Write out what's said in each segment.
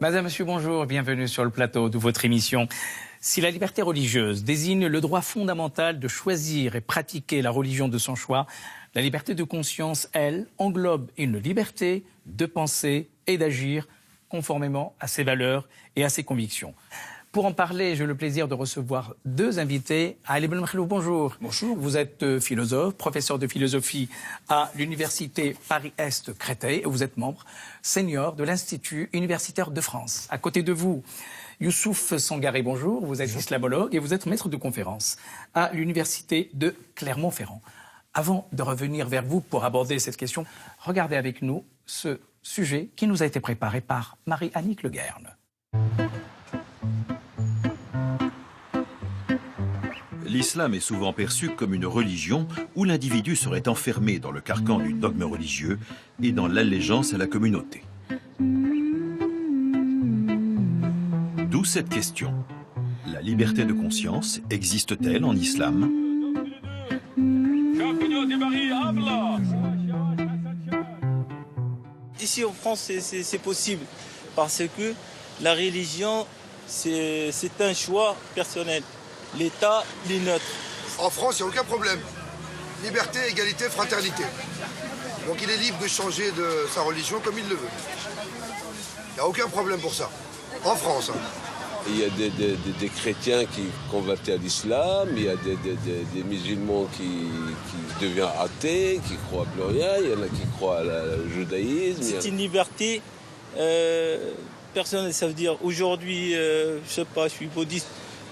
Madame, monsieur, bonjour, bienvenue sur le plateau de votre émission. Si la liberté religieuse désigne le droit fondamental de choisir et pratiquer la religion de son choix, la liberté de conscience, elle, englobe une liberté de penser et d'agir conformément à ses valeurs et à ses convictions. Pour en parler, j'ai le plaisir de recevoir deux invités. Ali Ben Makhlouf, bonjour. Bonjour. Vous êtes philosophe, professeur de philosophie à l'université Paris-Est Créteil et vous êtes membre senior de l'Institut universitaire de France. À côté de vous, Youssouf Sangaré, bonjour. Vous êtes islamologue et vous êtes maître de conférence à l'université de Clermont-Ferrand. Avant de revenir vers vous pour aborder cette question, regardez avec nous ce sujet qui nous a été préparé par Marie-Annick Le Guerne. L'islam est souvent perçu comme une religion où l'individu serait enfermé dans le carcan du dogme religieux et dans l'allégeance à la communauté. D'où cette question. La liberté de conscience existe-t-elle en islam ? Ici en France, c'est possible parce que la religion, c'est un choix personnel. L'État, il est neutre. En France, il n'y a aucun problème. Liberté, égalité, fraternité. Donc il est libre de changer de sa religion comme il le veut. Il n'y a aucun problème pour ça. En France. Il y a des chrétiens qui convertent à l'islam, il y a des musulmans qui deviennent athées, qui croient plus rien, il y en a qui croient au judaïsme. C'est une liberté personnelle, ça veut dire aujourd'hui, je sais pas, je suis bouddhiste,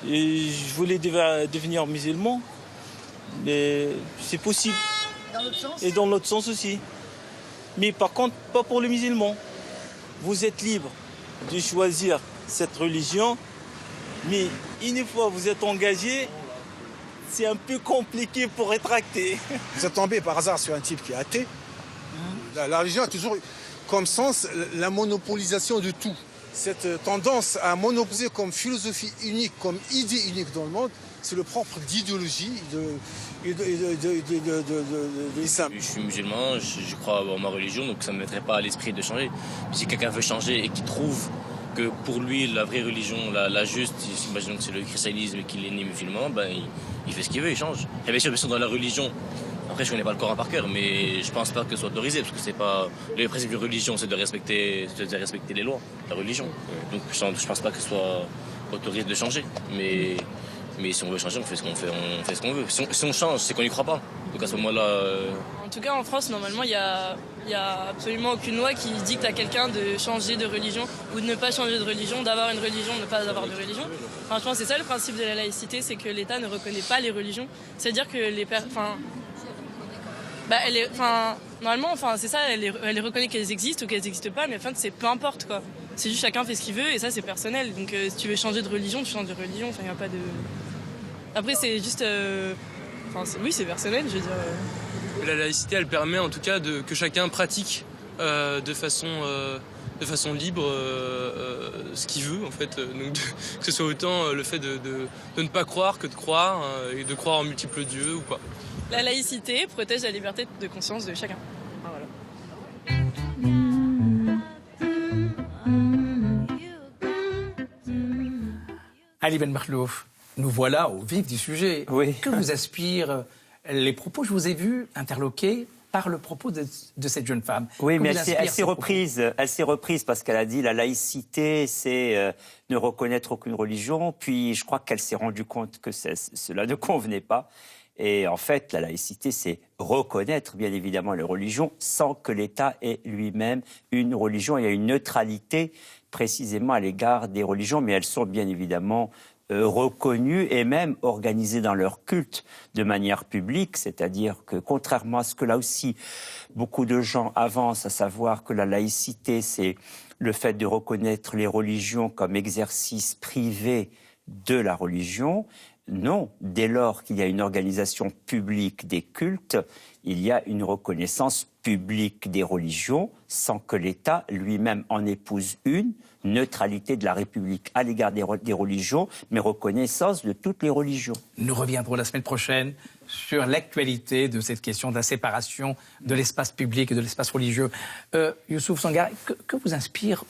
et je voulais devenir musulman, mais c'est possible. Dans l'autre sens ? Et dans l'autre sens aussi. Mais par contre, pas pour les musulmans. Vous êtes libre de choisir cette religion, mais une fois que vous êtes engagé, c'est un peu compliqué pour rétracter. Vous êtes tombé par hasard sur un type qui est athée. La religion a toujours comme sens la monopolisation de tout. Cette tendance à monopoliser comme philosophie unique, comme idée unique dans le monde, c'est le propre d'idéologie de l'islam. Je suis musulman, je crois en ma religion, donc ça ne me mettrait pas à l'esprit de changer. Si quelqu'un veut changer et qu'il trouve que pour lui, la vraie religion, la juste, imaginons que c'est le christianisme et qu'il est né musulman, ben, il fait ce qu'il veut, il change. Et bien sûr, dans la religion, après je ne connais pas le Coran par cœur, mais je ne pense pas que ce soit autorisé, parce que c'est pas... Le principe de religion, c'est de respecter les lois, la religion. Donc je ne pense pas que ce soit autorisé de changer. Mais si on veut changer, on fait ce qu'on fait, on fait ce qu'on veut. Si on change, c'est qu'on n'y croit pas. Donc à ce moment-là... En tout cas, en France, normalement, il y a absolument aucune loi qui dicte à quelqu'un de changer de religion ou de ne pas changer de religion, d'avoir une religion, de ne pas avoir de religion. Franchement, c'est ça le principe de la laïcité, c'est que l'État ne reconnaît pas les religions. C'est-à-dire que normalement, c'est ça, elle reconnaît qu'elles existent ou qu'elles n'existent pas, mais en fait, c'est peu importe, quoi. C'est juste chacun fait ce qu'il veut et ça, c'est personnel. Donc, si tu veux changer de religion, tu changes de religion. Il n'y a pas de... Après, c'est juste... oui, c'est personnel, je veux dire... La laïcité, elle permet en tout cas que chacun pratique de façon libre ce qu'il veut, en fait. Donc, que ce soit autant le fait de ne pas croire que de croire, et de croire en multiples dieux ou quoi. La laïcité protège la liberté de conscience de chacun. Voilà. Ali Ben Makhlouf, nous voilà au vif du sujet. Oui. Que vous inspirent les propos? Je vous ai vu interloqué par le propos de cette jeune femme. Oui, mais elle s'est reprise parce qu'elle a dit la laïcité, c'est ne reconnaître aucune religion. Puis je crois qu'elle s'est rendue compte que cela ne convenait pas. Et en fait, la laïcité, c'est reconnaître, bien évidemment, les religions sans que l'État ait lui-même une religion. Il y a une neutralité précisément à l'égard des religions, mais elles sont bien évidemment reconnues et même organisées dans leur culte de manière publique, c'est-à-dire que contrairement à ce que là aussi beaucoup de gens avancent, à savoir que la laïcité, c'est le fait de reconnaître les religions comme exercice privé de la religion. Non, dès lors qu'il y a une organisation publique des cultes, il y a une reconnaissance publique des religions sans que l'État lui-même en épouse une, neutralité de la République à l'égard des religions, mais reconnaissance de toutes les religions. Nous reviendrons la semaine prochaine sur l'actualité de cette question de la séparation de l'espace public et de l'espace religieux. Youssouf Sangaré, que vous inspire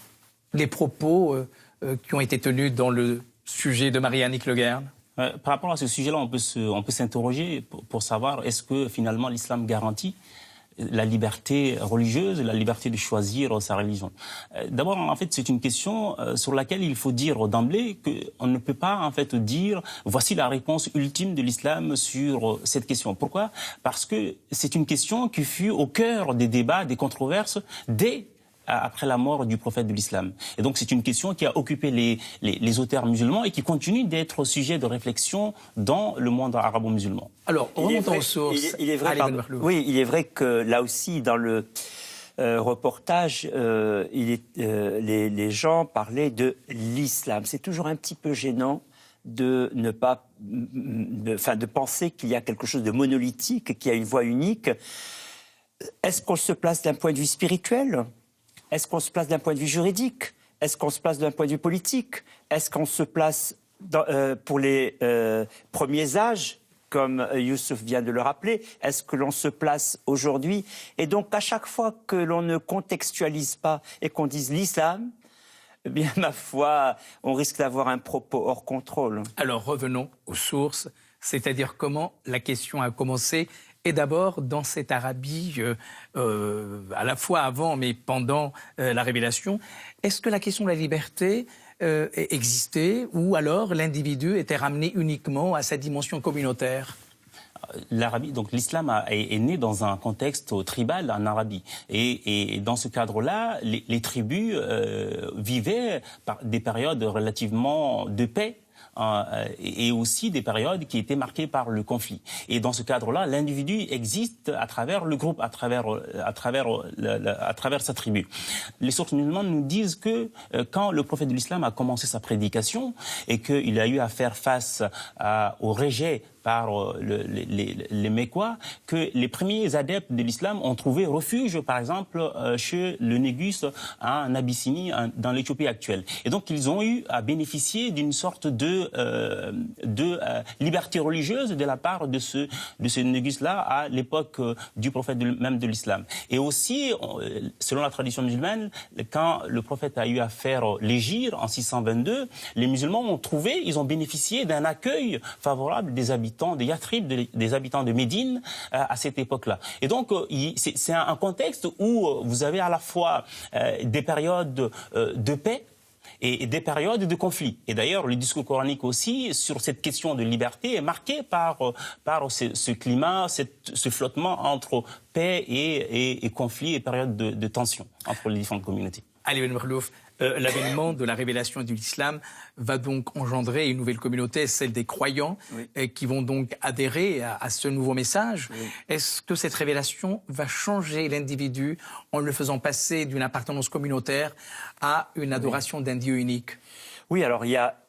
les propos qui ont été tenus dans le sujet de Marie-Annick Le Guen? Par rapport à ce sujet-là, on peut s'interroger pour savoir est-ce que finalement l'islam garantit la liberté religieuse, la liberté de choisir sa religion. D'abord, en fait, c'est une question sur laquelle il faut dire d'emblée qu'on ne peut pas, en fait, dire voici la réponse ultime de l'islam sur cette question. Pourquoi? Parce que c'est une question qui fut au cœur des débats, des controverses, après la mort du prophète de l'islam. Et donc c'est une question qui a occupé les auteurs musulmans et qui continue d'être sujet de réflexion dans le monde arabo-musulman. Alors, remontons aux sources. Il est vrai que là aussi, dans le reportage, les gens parlaient de l'islam. C'est toujours un petit peu gênant de ne pas, de penser qu'il y a quelque chose de monolithique, qu'il y a une voie unique. Est-ce qu'on se place d'un point de vue spirituel ? Est-ce qu'on se place d'un point de vue juridique? Est-ce qu'on se place d'un point de vue politique? Est-ce qu'on se place pour les premiers âges, comme Youssouf vient de le rappeler? Est-ce que l'on se place aujourd'hui? Et donc, à chaque fois que l'on ne contextualise pas et qu'on dise l'islam, eh bien, ma foi, on risque d'avoir un propos hors contrôle. Alors, revenons aux sources, c'est-à-dire comment la question a commencé. Et d'abord, dans cette Arabie, à la fois avant mais pendant la révélation, est-ce que la question de la liberté existait ou alors l'individu était ramené uniquement à sa dimension communautaire? L'Arabie, donc l'islam est né dans un contexte tribal en Arabie. Et dans ce cadre-là, les tribus vivaient des périodes relativement de paix, et aussi des périodes qui étaient marquées par le conflit. Et dans ce cadre-là, l'individu existe à travers le groupe, à travers sa tribu. Les sources musulmanes nous disent que quand le prophète de l'islam a commencé sa prédication et qu'il a eu à faire face au rejet par les Mécois, que les premiers adeptes de l'islam ont trouvé refuge, par exemple, chez le Négus en Abyssinie, dans l'Éthiopie actuelle. Et donc, ils ont eu à bénéficier d'une sorte de liberté religieuse de la part de ce Négus-là à l'époque du prophète même de l'islam. Et aussi, selon la tradition musulmane, quand le prophète a eu à faire l'hégire en 622, les musulmans ils ont bénéficié d'un accueil favorable des habitants de Yathrib, des habitants de Médine à cette époque-là. Et donc, c'est un contexte où vous avez à la fois des périodes de paix et des périodes de conflit. Et d'ailleurs, le discours coranique aussi, sur cette question de liberté, est marqué par ce climat, ce flottement entre paix et conflit et période de tension entre les différentes communautés. Ali Ben Merlouf, l'avènement de la révélation de l'islam va donc engendrer une nouvelle communauté, celle des croyants, qui vont donc adhérer à ce nouveau message. Oui. Est-ce que cette révélation va changer l'individu en le faisant passer d'une appartenance communautaire à une adoration d'un Dieu unique? Oui, alors il y a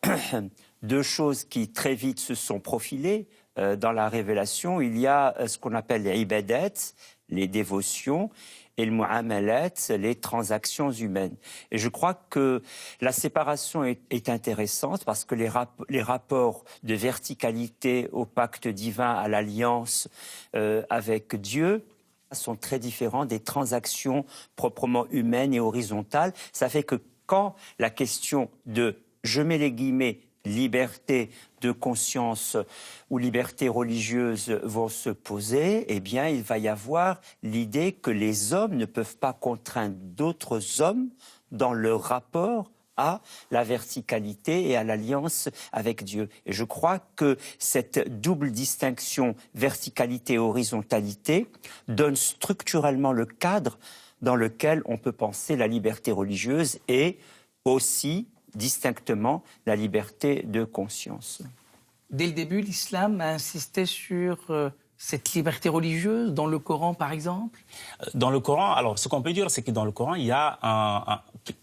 deux choses qui très vite se sont profilées dans la révélation. Il y a ce qu'on appelle les ibadat, les dévotions, et le mu'amalat, les transactions humaines. Et je crois que la séparation est intéressante parce que les rapports de verticalité au pacte divin, à l'alliance avec Dieu, sont très différents des transactions proprement humaines et horizontales. Ça fait que quand la question de, je mets les guillemets, liberté de conscience ou liberté religieuse vont se poser, eh bien, il va y avoir l'idée que les hommes ne peuvent pas contraindre d'autres hommes dans leur rapport à la verticalité et à l'alliance avec Dieu. Et je crois que cette double distinction verticalité-horizontalité donne structurellement le cadre dans lequel on peut penser la liberté religieuse et aussi distinctement la liberté de conscience. Dès le début, l'islam a insisté sur cette liberté religieuse, dans le Coran par exemple? Dans le Coran, alors ce qu'on peut dire, c'est que dans le Coran, il y a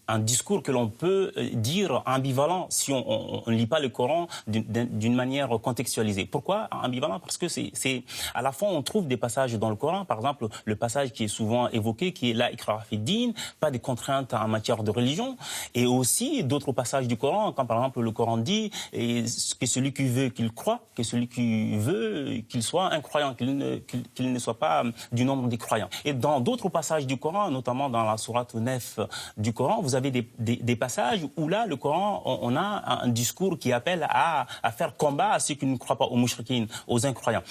un discours que l'on peut dire ambivalent si on ne lit pas le Coran d'une manière contextualisée. Pourquoi ambivalent? Parce que c'est à la fois on trouve des passages dans le Coran, par exemple le passage qui est souvent évoqué, qui est la ikrah fi din, pas de contraintes en matière de religion, et aussi d'autres passages du Coran, quand par exemple le Coran dit que celui qui veut qu'il croit, que celui qui veut qu'il soit un croyant croyant, qu'il ne soit pas du nombre des croyants. Et dans d'autres passages du Coran, notamment dans la sourate 9 du Coran, vous avez des passages où là, le Coran, on a un discours qui appelle à faire combat à ceux qui ne croient pas aux mouchriquines, aux incroyants.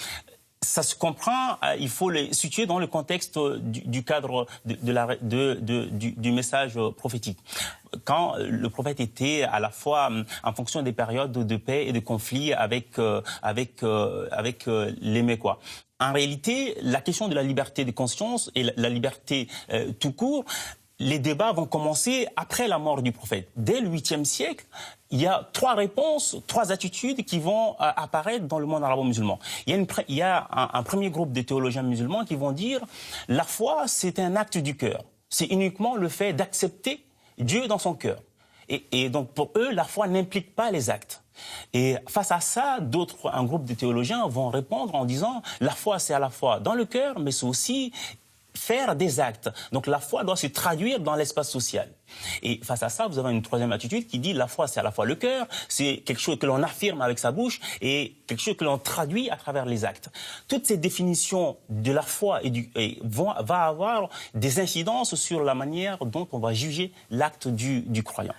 Ça se comprend, il faut les situer dans le contexte du cadre du message prophétique. Quand le prophète était à la fois en fonction des périodes de paix et de conflit avec les Mécois. En réalité, la question de la liberté de conscience et la liberté tout court, les débats vont commencer après la mort du prophète. Dès le 8e siècle, il y a 3 réponses, 3 attitudes qui vont apparaître dans le monde arabo-musulman. Il y a un premier groupe de théologiens musulmans qui vont dire « la foi, c'est un acte du cœur. C'est uniquement le fait d'accepter Dieu dans son cœur. » Et donc pour eux, la foi n'implique pas les actes. Et face à ça, un groupe de théologiens vont répondre en disant « la foi, c'est à la fois dans le cœur, mais c'est aussi faire des actes. Donc la foi doit se traduire dans l'espace social. » Et face à ça, vous avez une troisième attitude qui dit la foi, c'est à la fois le cœur, c'est quelque chose que l'on affirme avec sa bouche et quelque chose que l'on traduit à travers les actes. Toutes ces définitions de la foi vont avoir des incidences sur la manière dont on va juger l'acte du croyant.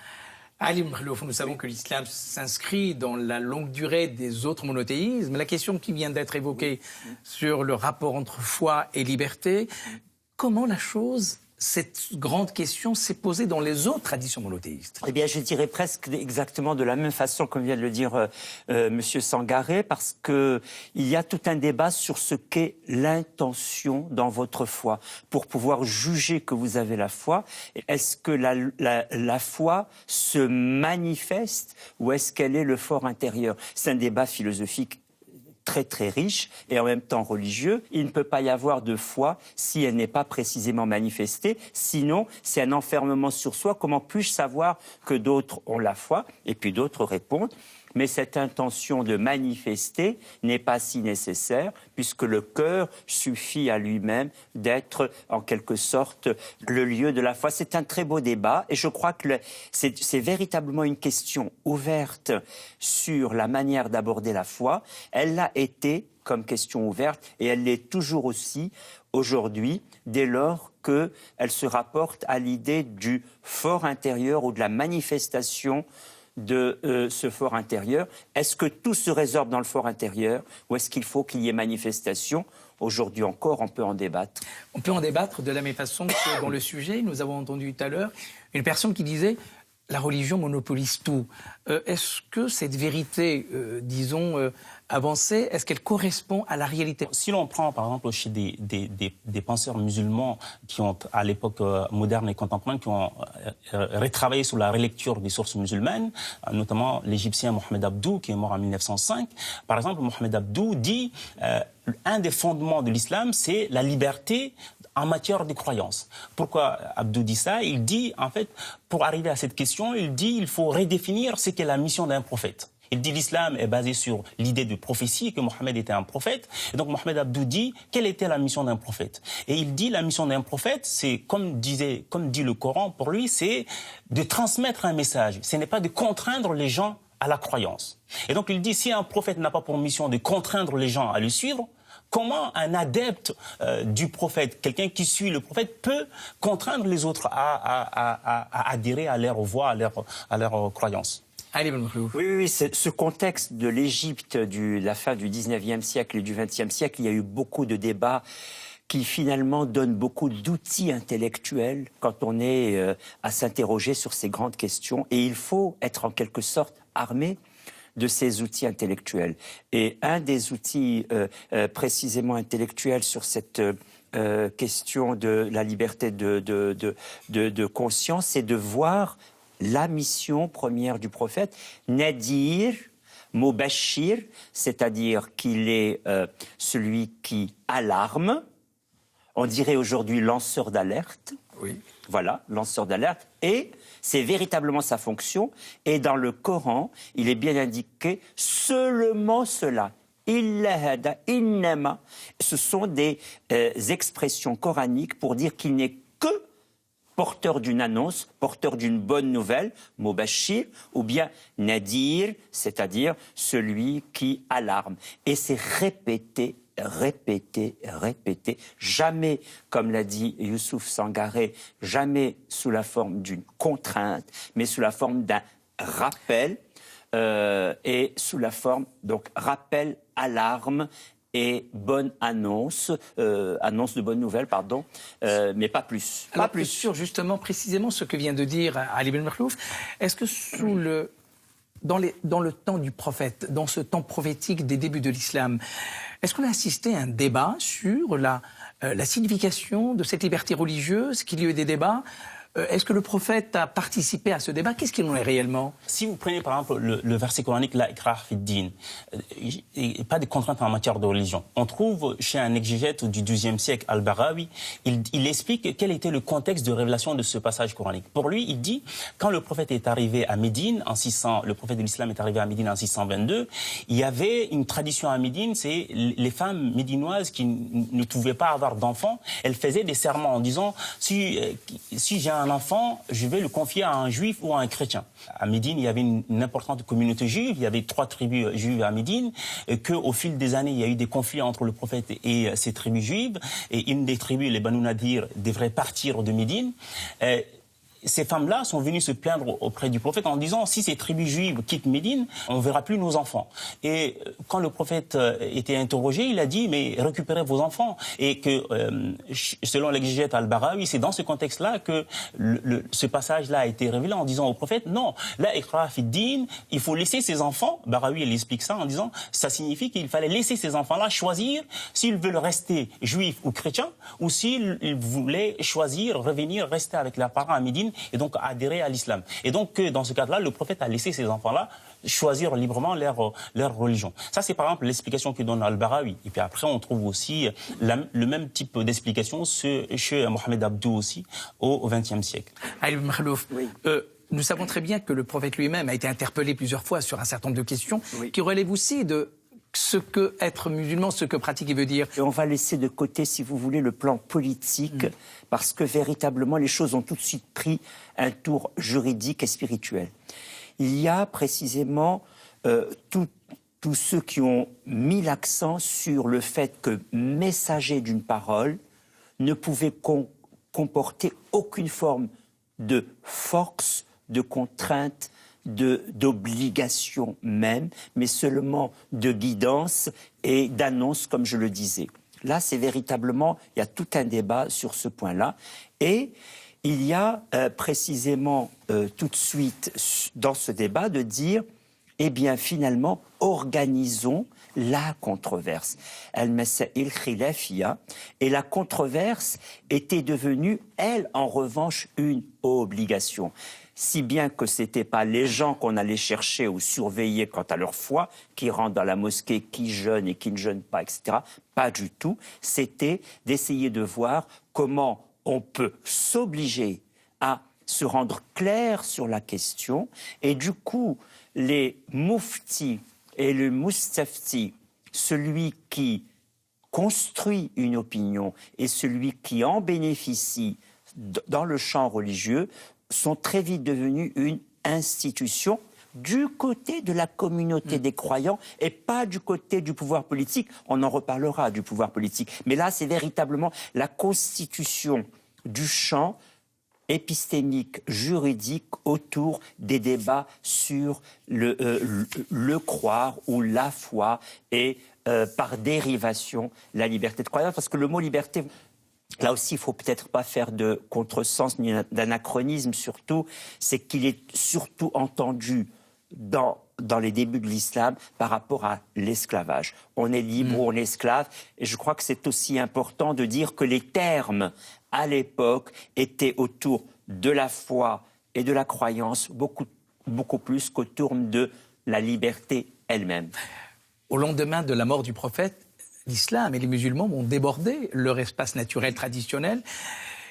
Ali Mkhlouf, nous savons que l'islam s'inscrit dans la longue durée des autres monothéismes. La question qui vient d'être évoquée sur le rapport entre foi et liberté, comment cette grande question s'est posée dans les autres traditions monothéistes? Eh bien, je dirais presque exactement de la même façon comme vient de le dire Monsieur Sangaré, parce que il y a tout un débat sur ce qu'est l'intention dans votre foi. Pour pouvoir juger que vous avez la foi, est-ce que la foi se manifeste ou est-ce qu'elle est le fort intérieur? C'est un débat philosophique très très riche et en même temps religieux. Il ne peut pas y avoir de foi si elle n'est pas précisément manifestée. Sinon, c'est un enfermement sur soi. Comment puis-je savoir que d'autres ont la foi? Et puis d'autres répondent. Mais cette intention de manifester n'est pas si nécessaire puisque le cœur suffit à lui-même d'être en quelque sorte le lieu de la foi. C'est un très beau débat et je crois que c'est véritablement une question ouverte sur la manière d'aborder la foi. Elle l'a été comme question ouverte et elle l'est toujours aussi aujourd'hui dès lors qu'elle se rapporte à l'idée du fort intérieur ou de la manifestation de ce fort intérieur. Est-ce que tout se résorbe dans le fort intérieur ou est-ce qu'il faut qu'il y ait manifestation? Aujourd'hui encore, on peut en débattre. On peut en débattre de la même façon que dans le sujet. Nous avons entendu tout à l'heure une personne qui disait « la religion monopolise tout ». Est-ce que cette vérité, avancée, est-ce qu'elle correspond à la réalité? Si l'on prend par exemple chez des penseurs musulmans qui ont, à l'époque moderne et contemporaine, qui ont retravaillé sur la relecture des sources musulmanes, notamment l'Égyptien Mohamed Abdou, qui est mort en 1905, par exemple, Mohamed Abdou dit un des fondements de l'islam, c'est la liberté en matière de croyance. Pourquoi Abdou dit ça? Il dit, en fait, pour arriver à cette question, il faut redéfinir ce qu'est la mission d'un prophète. Il dit l'islam est basé sur l'idée de prophétie, que Mohammed était un prophète. Et donc Mohamed Abdou dit quelle était la mission d'un prophète. Et il dit la mission d'un prophète, c'est comme dit le Coran, pour lui, c'est de transmettre un message. Ce n'est pas de contraindre les gens à la croyance. Et donc il dit si un prophète n'a pas pour mission de contraindre les gens à le suivre, comment un adepte du prophète, quelqu'un qui suit le prophète, peut contraindre les autres à adhérer à leur voie, à leur croyance? Oui, ce contexte de l'Égypte de la fin du 19e siècle et du 20e siècle, il y a eu beaucoup de débats qui finalement donnent beaucoup d'outils intellectuels quand on est à s'interroger sur ces grandes questions. Et il faut être en quelque sorte armé de ces outils intellectuels. Et un des outils précisément intellectuels sur cette question de la liberté de conscience, c'est de voir la mission première du prophète, Nadir, Mubashir, c'est-à-dire qu'il est celui qui alarme, on dirait aujourd'hui lanceur d'alerte. Oui. Voilà, lanceur d'alerte. Et c'est véritablement sa fonction. Et dans le Coran, il est bien indiqué seulement cela. Illahada, innama. Ce sont des expressions coraniques pour dire qu'il n'est que porteur d'une annonce, porteur d'une bonne nouvelle, Mubashir, ou bien Nadir, c'est-à-dire celui qui alarme. Et c'est répété répété. Jamais, comme l'a dit Youssouf Sangaré, jamais sous la forme d'une contrainte, mais sous la forme d'un rappel et sous la forme, donc, rappel, alarme et bonne annonce, annonce de bonnes nouvelles, pardon, mais pas plus. Alors, pas plus. sur justement, précisément ce que vient de dire Ali Ben Merlouf, est-ce que dans le temps du prophète, dans ce temps prophétique des débuts de l'islam, est-ce qu'on a assisté à un débat sur la signification de cette liberté religieuse, qu'il y a eu des débats? Est-ce que le prophète a participé à ce débat? Qu'est-ce qu'il en est réellement? Si vous prenez par exemple le verset coranique, la ikrah fid-din, pas de contraintes en matière de religion. On trouve chez un exégète du XIIe siècle, Al-Barawi, il explique quel était le contexte de révélation de ce passage coranique. Pour lui, il dit, quand le prophète est arrivé à Médine, le prophète de l'islam est arrivé à Médine en 622, il y avait une tradition à Médine, c'est les femmes médinoises qui ne pouvaient pas avoir d'enfants, elles faisaient des serments en disant, si j'ai un enfant, je vais le confier à un juif ou à un chrétien. À Médine, il y avait une importante communauté juive, il y avait 3 tribus juives à Médine, qu'au fil des années, il y a eu des conflits entre le prophète et ces tribus juives, et une des tribus, les Banu Nadir, devrait partir de Médine. Ces femmes-là sont venues se plaindre auprès du prophète en disant, si ces tribus juives quittent Médine, on ne verra plus nos enfants. Et quand le prophète était interrogé, il a dit, mais récupérez vos enfants. Et que, selon l'exégète Al-Barawi, c'est dans ce contexte-là que ce passage-là a été révélé en disant au prophète, non, la iqra fid-din, il faut laisser ses enfants. Barawi, il explique ça en disant, ça signifie qu'il fallait laisser ces enfants-là choisir s'ils veulent rester juifs ou chrétiens, ou s'ils voulaient choisir, rester avec leurs parents à Médine, et donc adhérer à l'islam. Et donc, dans ce cadre-là, le prophète a laissé ces enfants-là choisir librement leur religion. Ça, c'est par exemple l'explication que donne Al-Barawi. Et puis après, on trouve aussi le même type d'explication chez Mohamed Abdou aussi, au XXe siècle. Ali Ben Merlouf, oui. Nous savons très bien que le prophète lui-même a été interpellé plusieurs fois sur un certain nombre de questions qui relèvent aussi de ce que être musulman, ce que pratiquer veut dire. Et on va laisser de côté, si vous voulez, le plan politique, parce que véritablement, les choses ont tout de suite pris un tour juridique et spirituel. Il y a précisément tous ceux qui ont mis l'accent sur le fait que messager d'une parole ne pouvait comporter aucune forme de force, de contrainte, d'obligation même, mais seulement de guidance et d'annonce, comme je le disais. Là, c'est véritablement, il y a tout un débat sur ce point-là. Et il y a précisément tout de suite dans ce débat de dire, eh bien finalement, organisons la controverse. Al-Masail Khilafiyya. Et la controverse était devenue, elle, en revanche, une obligation. Si bien que ce n'était pas les gens qu'on allait chercher ou surveiller quant à leur foi, qui rentrent dans la mosquée, qui jeûnent et qui ne jeûnent pas, etc. Pas du tout. C'était d'essayer de voir comment on peut s'obliger à se rendre clair sur la question. Et du coup, les mouftis et le mustafti, celui qui construit une opinion et celui qui en bénéficie dans le champ religieux, sont très vite devenus une institution du côté de la communauté des croyants et pas du côté du pouvoir politique. On en reparlera du pouvoir politique. Mais là, c'est véritablement la constitution du champ épistémique, juridique, autour des débats sur le croire ou la foi et par dérivation la liberté de croyance. Parce que le mot liberté... Là aussi, il ne faut peut-être pas faire de contresens ni d'anachronisme, surtout, c'est qu'il est surtout entendu dans les débuts de l'islam par rapport à l'esclavage. On est libre ou on est esclave, et je crois que c'est aussi important de dire que les termes, à l'époque, étaient autour de la foi et de la croyance, beaucoup plus qu'autour de la liberté elle-même. Au lendemain de la mort du prophète, l'islam et les musulmans vont déborder leur espace naturel traditionnel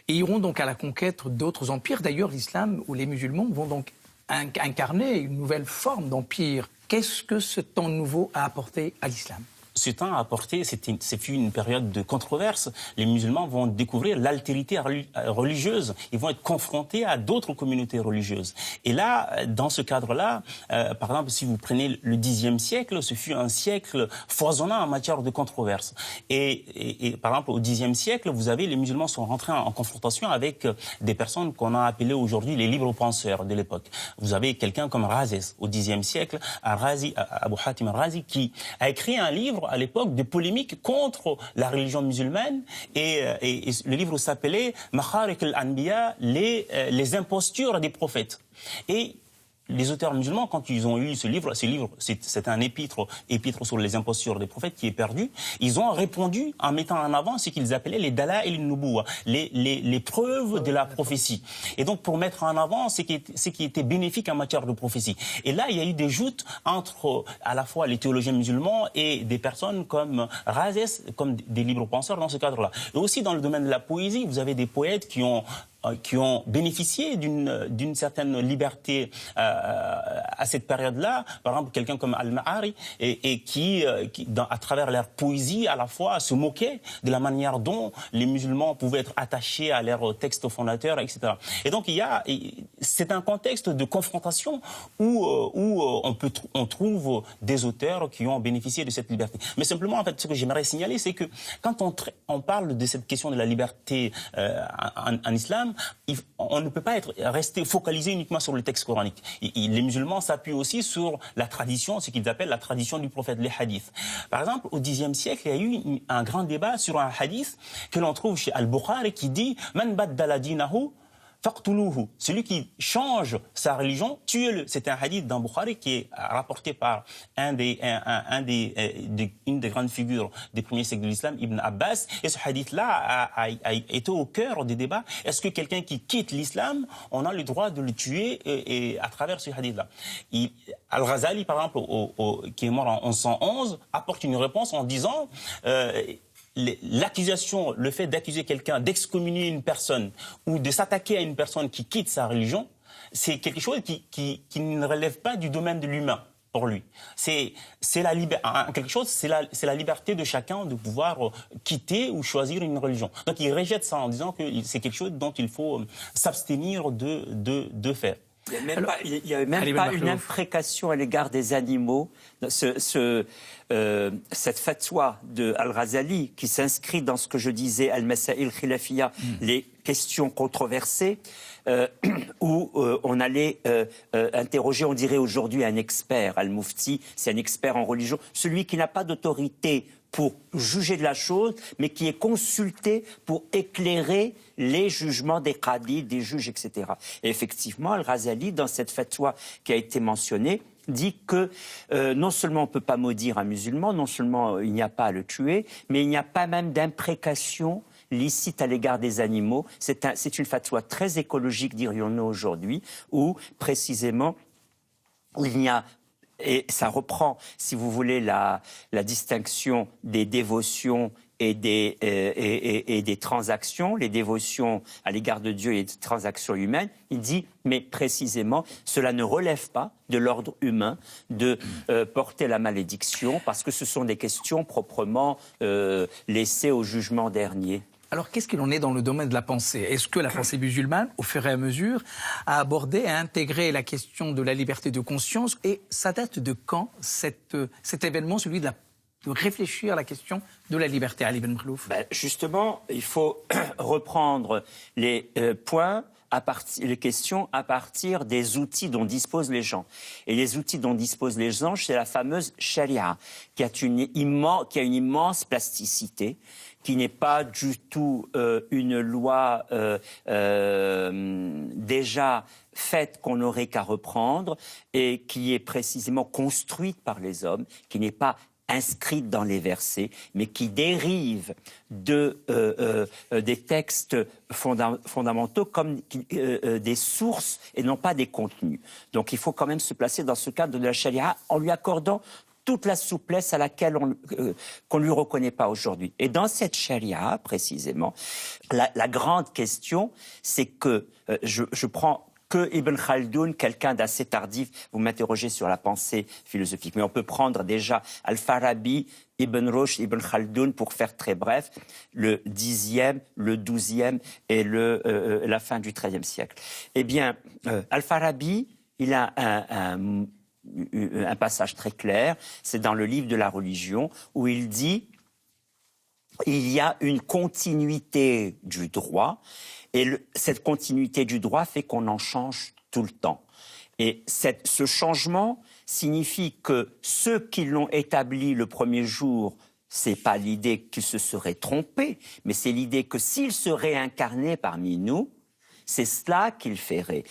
et iront donc à la conquête d'autres empires. D'ailleurs, l'islam ou les musulmans vont donc incarner une nouvelle forme d'empire. Qu'est-ce que ce temps nouveau a apporté à l'islam ? ce temps a apporté, c'est fut une période de controverse. Les musulmans vont découvrir l'altérité religieuse. Ils vont être confrontés à d'autres communautés religieuses. Et là, dans ce cadre-là, par exemple, si vous prenez le Xe siècle, ce fut un siècle foisonnant en matière de controverse. Et par exemple, au Xe siècle, vous avez les musulmans sont rentrés en confrontation avec des personnes qu'on a appelées aujourd'hui les libres penseurs de l'époque. Vous avez quelqu'un comme Razès au Xe siècle, Abu Hatim al-Razi, qui a écrit un livre à l'époque de polémique contre la religion musulmane et le livre s'appelait Makharik al-Anbiya, les impostures des prophètes. Et les auteurs musulmans, quand ils ont eu ce livre, c'est un épître sur les impostures des prophètes qui est perdu, ils ont répondu en mettant en avant ce qu'ils appelaient les dala'il al-nubuwwa, les preuves de la prophétie. Et donc pour mettre en avant ce qui était bénéfique en matière de prophétie. Et là, il y a eu des joutes entre à la fois les théologiens musulmans et des personnes comme Razès, comme des libres penseurs dans ce cadre-là. Et aussi dans le domaine de la poésie, vous avez des poètes qui ont bénéficié d'une certaine liberté à cette période-là. Par exemple, quelqu'un comme Al-Ma'ari et qui à travers leur poésie, à la fois se moquait de la manière dont les musulmans pouvaient être attachés à leurs textes fondateurs, etc. Et donc, c'est un contexte de confrontation où on trouve des auteurs qui ont bénéficié de cette liberté. Mais simplement, en fait, ce que j'aimerais signaler, c'est que quand on parle de cette question de la liberté en islam, on ne peut pas rester focalisé uniquement sur le texte coranique. Les musulmans s'appuient aussi sur la tradition, ce qu'ils appellent la tradition du prophète, les hadiths. Par exemple, au Xe siècle, il y a eu un grand débat sur un hadith que l'on trouve chez Al-Bukhari qui dit « Man baddala dinahu » faqtuluhu. Celui qui change sa religion, tuez-le. C'est un hadith dans Bukhari qui est rapporté par une des grandes figures des premiers siècles de l'islam, Ibn Abbas. Et ce hadith-là a été au cœur des débats. Est-ce que quelqu'un qui quitte l'islam, on a le droit de le tuer et à travers ce hadith-là? Al-Ghazali, par exemple, qui est mort en 1111, apporte une réponse en disant... l'accusation, le fait d'accuser quelqu'un, d'excommunier une personne ou de s'attaquer à une personne qui quitte sa religion, c'est quelque chose qui ne relève pas du domaine de l'humain pour lui. C'est la liberté de chacun de pouvoir quitter ou choisir une religion. Donc il rejette ça en disant que c'est quelque chose dont il faut s'abstenir de faire. Il n'y a même pas une imprécation à l'égard des animaux. Cette fatwa de Al-Ghazali qui s'inscrit dans ce que je disais, Al-Masail Khilafiyya, les questions controversées, où on allait interroger, on dirait aujourd'hui, un expert. Al-Mufti, c'est un expert en religion, celui qui n'a pas d'autorité pour juger de la chose, mais qui est consulté pour éclairer les jugements des qadis, des juges, etc. Et effectivement, Al-Ghazali, dans cette fatwa qui a été mentionnée, dit que non seulement on ne peut pas maudire un musulman, non seulement il n'y a pas à le tuer, mais il n'y a pas même d'imprécation licite à l'égard des animaux. C'est une fatwa très écologique, dirions-nous aujourd'hui, où précisément il n'y a... Et ça reprend, si vous voulez, la distinction des dévotions et des transactions, les dévotions à l'égard de Dieu et des transactions humaines. Il dit, mais précisément, cela ne relève pas de l'ordre humain de porter la malédiction, parce que ce sont des questions proprement laissées au jugement dernier. Alors, qu'est-ce qu'il en est dans le domaine de la pensée? Est-ce que la pensée musulmane, au fur et à mesure, a abordé, a intégré la question de la liberté de conscience? Et ça date de quand, cet événement, celui de réfléchir à la question de la liberté, Ali Ben Khlouf? Justement, il faut reprendre les points, les questions à partir des outils dont disposent les gens. Et les outils dont disposent les gens, c'est la fameuse charia, qui a une immense plasticité, qui n'est pas du tout une loi déjà faite qu'on n'aurait qu'à reprendre et qui est précisément construite par les hommes, qui n'est pas inscrite dans les versets, mais qui dérive des textes fondamentaux comme des sources et non pas des contenus. Donc il faut quand même se placer dans ce cadre de la charia en lui accordant toute la souplesse à laquelle qu'on ne lui reconnaît pas aujourd'hui. Et dans cette charia, précisément, la grande question, c'est que je prends que Ibn Khaldoun, quelqu'un d'assez tardif. Vous m'interrogez sur la pensée philosophique. Mais on peut prendre déjà Al-Farabi, Ibn Rushd, Ibn Khaldoun, pour faire très bref, le 10e, le 12e et la fin du 13e siècle. Eh bien, Al-Farabi, il a un passage très clair, c'est dans le livre de la religion, où il dit il y a une continuité du droit, et cette continuité du droit fait qu'on en change tout le temps. Et ce changement signifie que ceux qui l'ont établi le premier jour, c'est pas l'idée qu'ils se seraient trompés, mais c'est l'idée que s'ils se réincarnaient parmi nous, c'est cela qu'il ferait.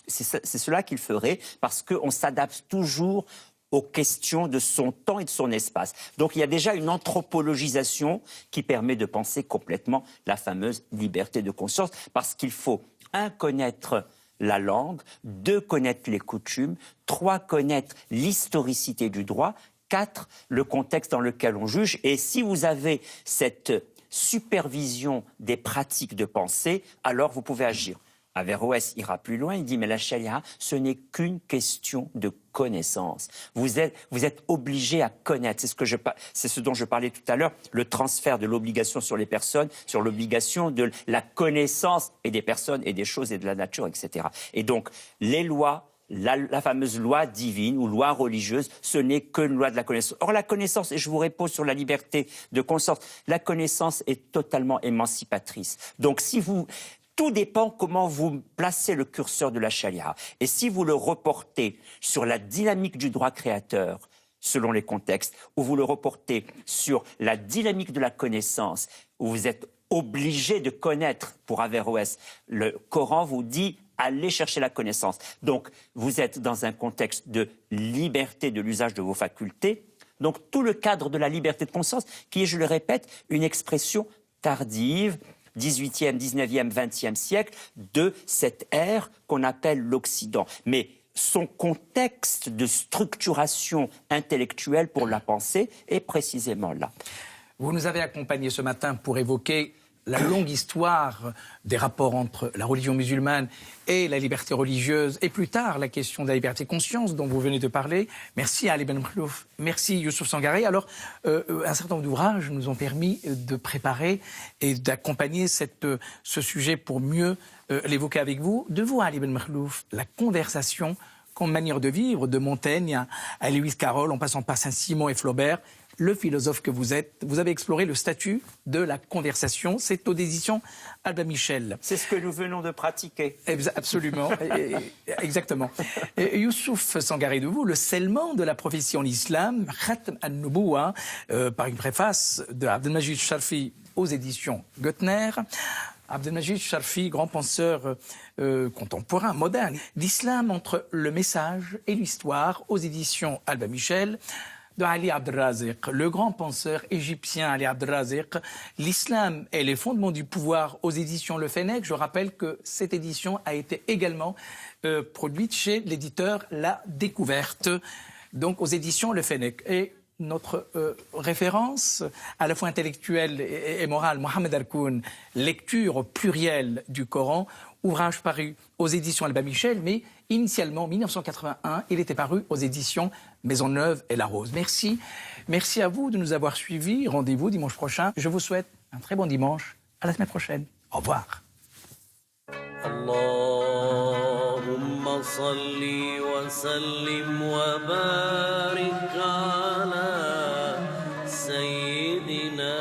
C'est cela qu'il ferait parce qu'on s'adapte toujours aux questions de son temps et de son espace. Donc il y a déjà une anthropologisation qui permet de penser complètement la fameuse liberté de conscience, parce qu'il faut, 1, connaître la langue, 2, connaître les coutumes, 3, connaître l'historicité du droit, 4, le contexte dans lequel on juge. Et si vous avez cette supervision des pratiques de pensée, alors vous pouvez agir. Averroès ira plus loin, il dit mais la charia, ce n'est qu'une question de connaissance. Vous êtes obligé à connaître. C'est ce dont je parlais tout à l'heure, le transfert de l'obligation sur les personnes, sur l'obligation de la connaissance et des personnes et des choses et de la nature, etc. Et donc les lois, la fameuse loi divine ou loi religieuse, ce n'est que une loi de la connaissance. Or, la connaissance, et je vous réponds sur la liberté de conscience, la connaissance est totalement émancipatrice. Donc, tout dépend comment vous placez le curseur de la charia. Et si vous le reportez sur la dynamique du droit créateur, selon les contextes, ou vous le reportez sur la dynamique de la connaissance, où vous êtes obligé de connaître, pour Averroès, le Coran vous dit allez chercher la connaissance. Donc, vous êtes dans un contexte de liberté de l'usage de vos facultés. Donc, tout le cadre de la liberté de conscience, qui est, je le répète, une expression tardive, 18e, 19e, 20e siècle, de cette ère qu'on appelle l'Occident. Mais son contexte de structuration intellectuelle pour la pensée est précisément là. Vous nous avez accompagnés ce matin pour évoquer la longue histoire des rapports entre la religion musulmane et la liberté religieuse, et plus tard la question de la liberté de conscience dont vous venez de parler. Merci Ali Ben Makhlouf, merci Youssouf Sangaré. Alors, un certain nombre d'ouvrages nous ont permis de préparer et d'accompagner ce sujet pour mieux l'évoquer avec vous. De vous, Ali Ben Makhlouf, la conversation comme manière de vivre, de Montaigne à Lewis Carroll, en passant par Saint-Simon et Flaubert, le philosophe que vous êtes, vous avez exploré le statut de la conversation. C'est aux éditions Albin Michel. C'est ce que nous venons de pratiquer. Absolument, exactement. Et Youssouf Sangaré de vous, le scellement de la prophétie en islam, Khatm al-Nubuwa, par une préface de Abdelmajid Sharfi aux éditions Goettner. Abdelmajid Sharfi, grand penseur contemporain, moderne. L'islam entre le message et l'histoire aux éditions Albin Michel. De Ali Abdelrazik, le grand penseur égyptien Ali Abdelrazik, l'islam et les fondements du pouvoir aux éditions Le Fennec. Je rappelle que cette édition a été également produite chez l'éditeur La Découverte, donc aux éditions Le Fennec. Et notre référence, à la fois intellectuelle et morale, Mohamed Harkoun, lecture au pluriel du Coran, ouvrage paru aux éditions Albin Michel, mais initialement, en 1981, il était paru aux éditions Maisonneuve et La Rose. Merci. Merci à vous de nous avoir suivis. Rendez-vous dimanche prochain. Je vous souhaite un très bon dimanche. À la semaine prochaine. Au revoir. Allahumma salli wa sallim wa barik ala sayyidina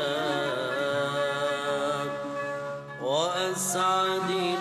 wa as'adi